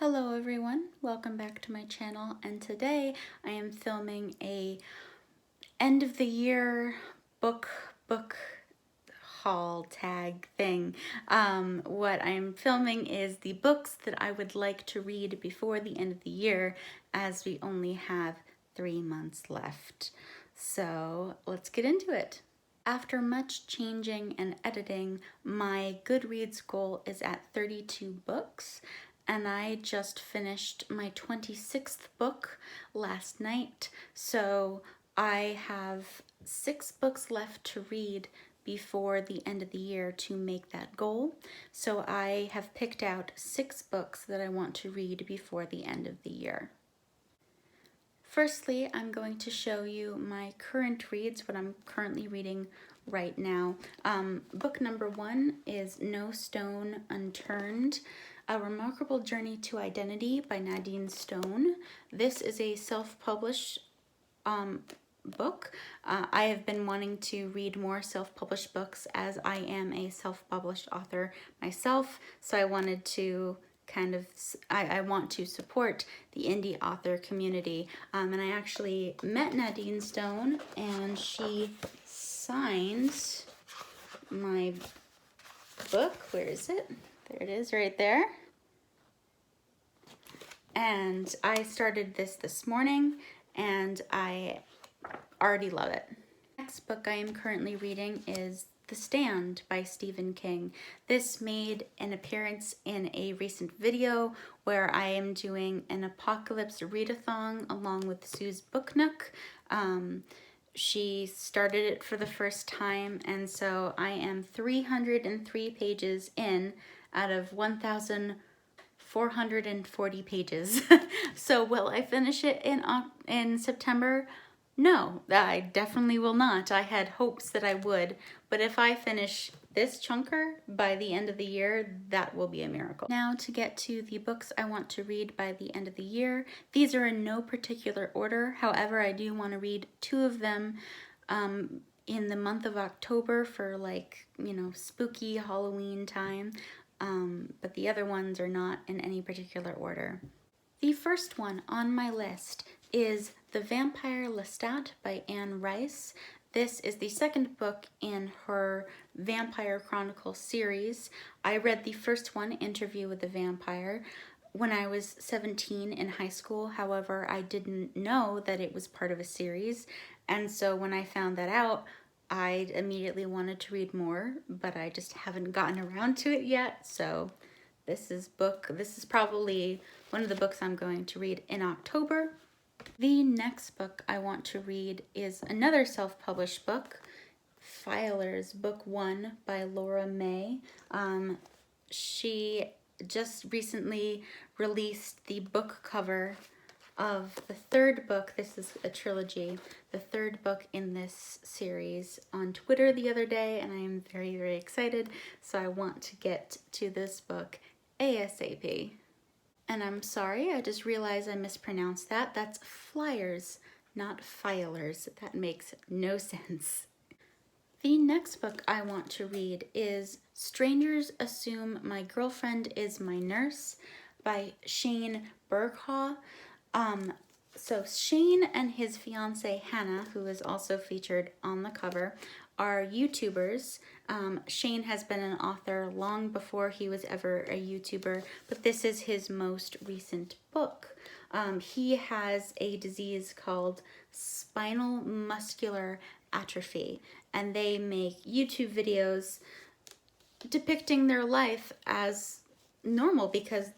Hello everyone, welcome back to my channel, and today I am filming a end of the year book haul tag thing. What I am filming is the books that I would like to read before the end of the year, as we only have 3 months left. So let's get into it. After much changing and editing, my Goodreads goal is at 32 books, and I just finished my 26th book last night, so I have 6 books left to read before the end of the year to make that goal. So I have picked out 6 books that I want to read before the end of the year. Firstly, I'm going to show you my current reads, what I'm currently reading right now. Book number 1 is No Stone Unturned, A Remarkable Journey to Identity by Nadine Stone. This is a self-published book. I have been wanting to read more self-published books, as I am a self-published author myself, so I wanted to I want to support the indie author community. And I actually met Nadine Stone, and she signed my book. Where is it? There it is, right there. And I started this morning, and I already love it. Next book I am currently reading is The Stand by Stephen King. This made an appearance in a recent video where I am doing an apocalypse readathon along with Sue's Book Nook. She started it for the first time, and so I am 303 pages in out of 1,440 pages. So will I finish it in September? No, I definitely will not. I had hopes that I would, but if I finish this chunker by the end of the year, that will be a miracle. Now to get to the books I want to read by the end of the year. These are in no particular order. However, I do want to read 2 of them in the month of October for, like, you know, spooky Halloween time. But the other ones are not in any particular order. The first one on my list is The Vampire Lestat by Anne Rice. This is the second book in her Vampire Chronicle series. I read the first one, Interview with the Vampire, when I was 17 in high school. However, I didn't know that it was part of a series, and so when I found that out, I immediately wanted to read more, but I just haven't gotten around to it yet. So this is probably one of the books I'm going to read in October. The next book I want to read is another self-published book, Filers, Book 1 by Laura May. She just recently released the book cover of the 3rd book. This is a trilogy, the 3rd book in this series, on Twitter the other day, and I am very, very excited. So I want to get to this book ASAP. And I'm sorry, I just realized I mispronounced that. That's Flyers, not Filers. That makes no sense. The next book I want to read is Strangers Assume My Girlfriend Is My Nurse by Shane Berghaw. So Shane and his fiancée Hannah, who is also featured on the cover, are YouTubers. Shane has been an author long before he was ever a YouTuber, but this is his most recent book. He has a disease called spinal muscular atrophy, and they make YouTube videos depicting their life as normal, because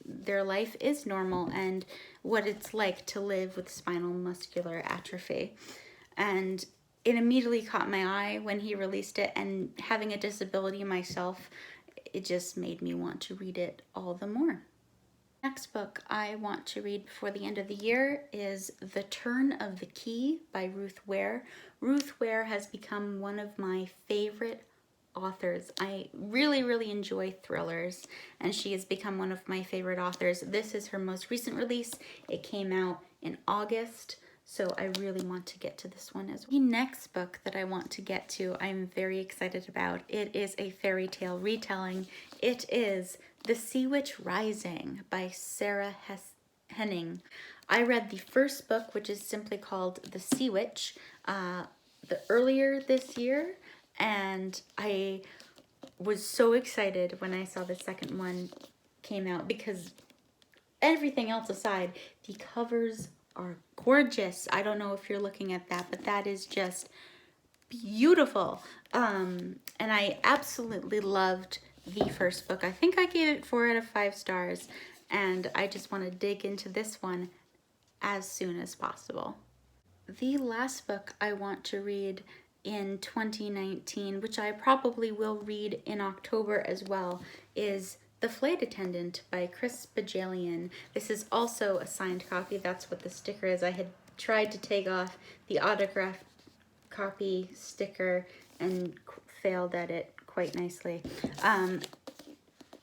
their life is normal, and what it's like to live with spinal muscular atrophy. And it immediately caught my eye when he released it, and having a disability myself, it just made me want to read it all the more. Next book I want to read before the end of the year is The Turn of the Key by Ruth Ware. Ruth Ware has become one of my favorite authors. I really, really enjoy thrillers, and she has become one of my favorite authors. This is her most recent release. It came out in August, so I really want to get to this one as well. The next book that I want to get to, I'm very excited about. It is a fairy tale retelling. It is The Sea Witch Rising by Sarah Henning. I read the first book, which is simply called The Sea Witch, earlier this year, and I was so excited when I saw the second one came out because everything else aside, the covers are gorgeous. I don't know if you're looking at that, but that is just beautiful. And I absolutely loved the first book. I think I gave it 4 out of 5 stars, and I just want to dig into this one as soon as possible. The last book I want to read in 2019, which I probably will read in October as well, is The Flight Attendant by Chris Bajalian. This is also a signed copy. That's what the sticker is. I had tried to take off the autograph copy sticker and failed at it quite nicely.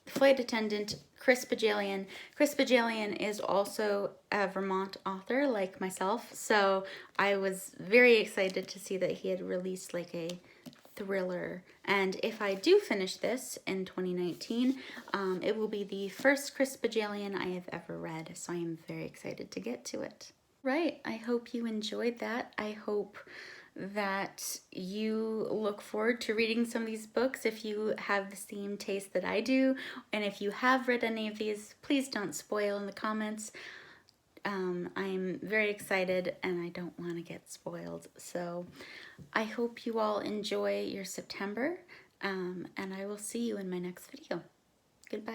Flight Attendant, Chris Bajalian. Chris Bajalian is also a Vermont author like myself, so I was very excited to see that he had released like a thriller. And if I do finish this in 2019, it will be the first Chris Bajalian I have ever read, so I am very excited to get to it. Right, I hope you enjoyed that. I hope that you look forward to reading some of these books if you have the same taste that I do. And if you have read any of these, please don't spoil in the comments. I'm very excited and I don't want to get spoiled. So I hope you all enjoy your September, and I will see you in my next video. Goodbye.